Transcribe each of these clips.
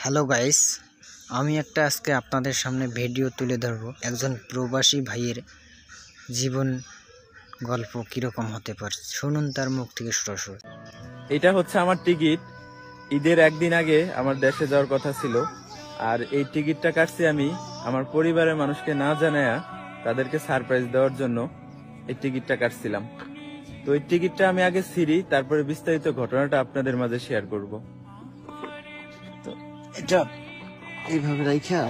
Hello guys, আমি আজকে আপনাদের সামনে ভিডিও তুলে ধরব একজন প্রবাসী ভাইয়ের জীবন গল্প কিরকম হতে পারে। শুনুন তার মুখ থেকে সরাসরি। এটা হচ্ছে আমার টিকিট। ঈদের একদিন আগে আমার দেশে যাওয়ার কথা ছিল, আর এই টিকিটটা কাটছি আমি আমার পরিবারের মানুষকে না জানায়া তাদেরকে সারপ্রাইজ দেওয়ার জন্য এই টিকিটটা কাটছিলাম। তো এই টিকিটটা আমি আগে ছিঁড়ি, তারপরে বিস্তারিত ঘটনাটা আপনাদের মাঝে শেয়ার করব। তো এটা এইভাবে রাইখা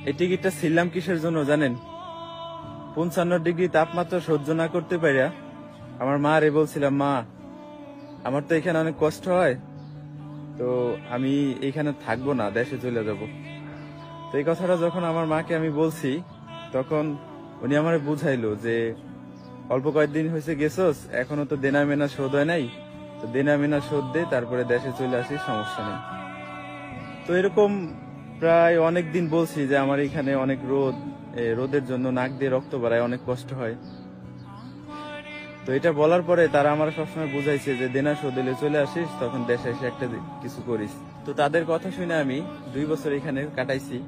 এই টিকিটটা ছিলাম কিসের জন্য জানেন? 55 ডিগ্রি তাপমাত্রা সহ্য না করতে পারিয়া আমার মা রে বলছিলাম, মা আমার তো এখানে অনেক কষ্ট হয়, তো আমি এইখানে থাকবো না, দেশে চলে যাব। তো এই কথাটা যখন আমার মাকে আমি বলছি, তখন উনি আমারে বুঝাইলো যে অল্প কয়েকদিন হয়েছে গেছোস, এখনো তো দেনা মেনা শোধ হয় নাই, তো দেনা মেনা শোধ দে, তারপরে দেশে চলে আসিস, সমস্যা নেই। তো এরকম প্রায় অনেক দিন বলছি যে আমার এখানে অনেক রোদ, রোদের জন্য নাক দিয়ে রক্ত বাড়ায়, অনেক কষ্ট হয়। তো এটা বলার পরে তারা আমার সবসময় বুঝাইছে যে দেনা শোধ দিলে চলে আসিস, তখন দেশে এসে একটা কিছু করিস। তো তাদের কথা শুনে আমি 2 বছর এখানে কাটাইছি।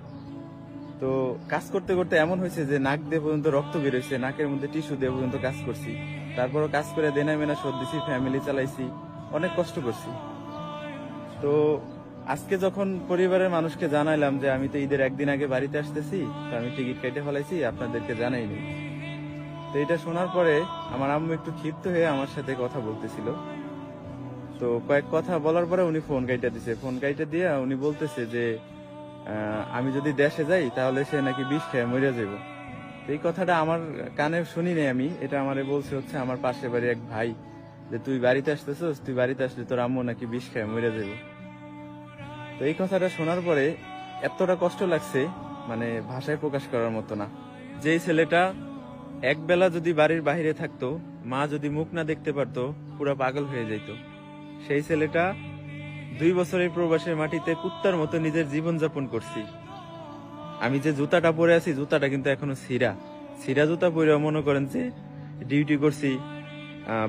তো কাজ করতে করতে এমন হয়েছে যে নাক দিয়ে পর্যন্ত রক্ত বেরোইছে, নাকের মধ্যে টিস্যু দিয়ে পর্যন্ত কাজ করছি। তারপরও কাজ করে দেনা মেনা শোধ দিছি, ফ্যামিলি চালাইছি, অনেক কষ্ট করছি। তো আজকে যখন পরিবারের মানুষকে জানাইলাম যে আমি তো ঈদের একদিন আগে বাড়িতে আসতেছি, তো আমি টিকিট কেটে ফেলাইছি, আপনাদেরকে জানাইনি। তো এটা শোনার পরে আমার আম্মু একটু ক্ষিপ্ত হয়ে আমার সাথে কথা বলতেছিল। তো কয়েক কথা বলার পরে উনি ফোন কাইটা দিছে। ফোন কাইটা দিয়ে উনি বলতেছে যে আমি যদি দেশে যাই তাহলে সে নাকি বিষ খেয়ে মরে যাবো। এই কথাটা আমার কানে শুনি নাই আমি, এটা আমারে বলছে হচ্ছে আমার পাশের বাড়ি এক ভাই, যে তুই বাড়িতে আসতেছিস, তুই বাড়িতে আসলে তোর আম্মু নাকি বিষ খেয়ে মরে যাবো। তো এই কথাটা শোনার পরে এতটা কষ্ট লাগছে, মানে ভাষায় প্রকাশ করার মতো না। যেই ছেলেটা এক বেলা যদি বাড়ির বাইরে থাকতো, মা যদি মুখ না দেখতে পারতো, পুরো পাগল হয়ে যেত। সেই ছেলেটা 2 বছর এই প্রবাসের মাটিতে কুত্তার মতো নিজের জীবন যাপন করছি। আমি যে জুতাটা পরে আছি, জুতাটা কিন্তু এখনো ছিঁড়া জুতা পরে মনে করেন যে ডিউটি করছি,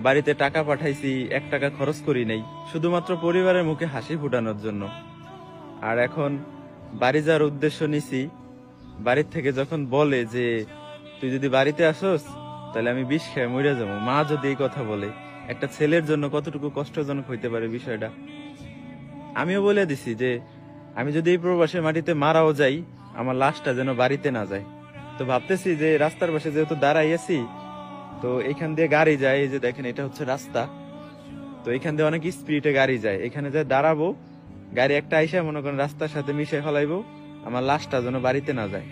বাড়িতে টাকা পাঠাইছি, 1 টাকা খরচ করি নাই, শুধুমাত্র পরিবারের মুখে হাসি ফুটানোর জন্য। আর এখন বাড়ি যাওয়ার উদ্দেশ্য নিছি, বাড়ির থেকে যখন বলে যে তুই যদি বাড়িতে আসস তাহলে আমি বিষ খেয়ে মরে যাবো, মা যদি এই কথা বলে, একটা ছেলের জন্য কতটুকু কষ্টজনক হইতে পারে বিষয়টা। আমিও বলে দিছি যে আমি যদি এই প্রবাসের মাটিতে মারাও যাই, আমার লাশটা যেন বাড়িতে না যায়। তো ভাবতেছি যে রাস্তার পাশে যেহেতু দাঁড়াই আছি, তো এখান দিয়ে গাড়ি যায়, এই যে দেখেন এটা হচ্ছে রাস্তা, তো এখান দিয়ে অনেক স্পিডে গাড়ি যায়, এখানে যায় দাঁড়াবো, গাড়ি একটা আইসা মনে করেন রাস্তার সাথে মিশে ফেলাইবো, আমার লাশটা যেন বাড়িতে না যায়।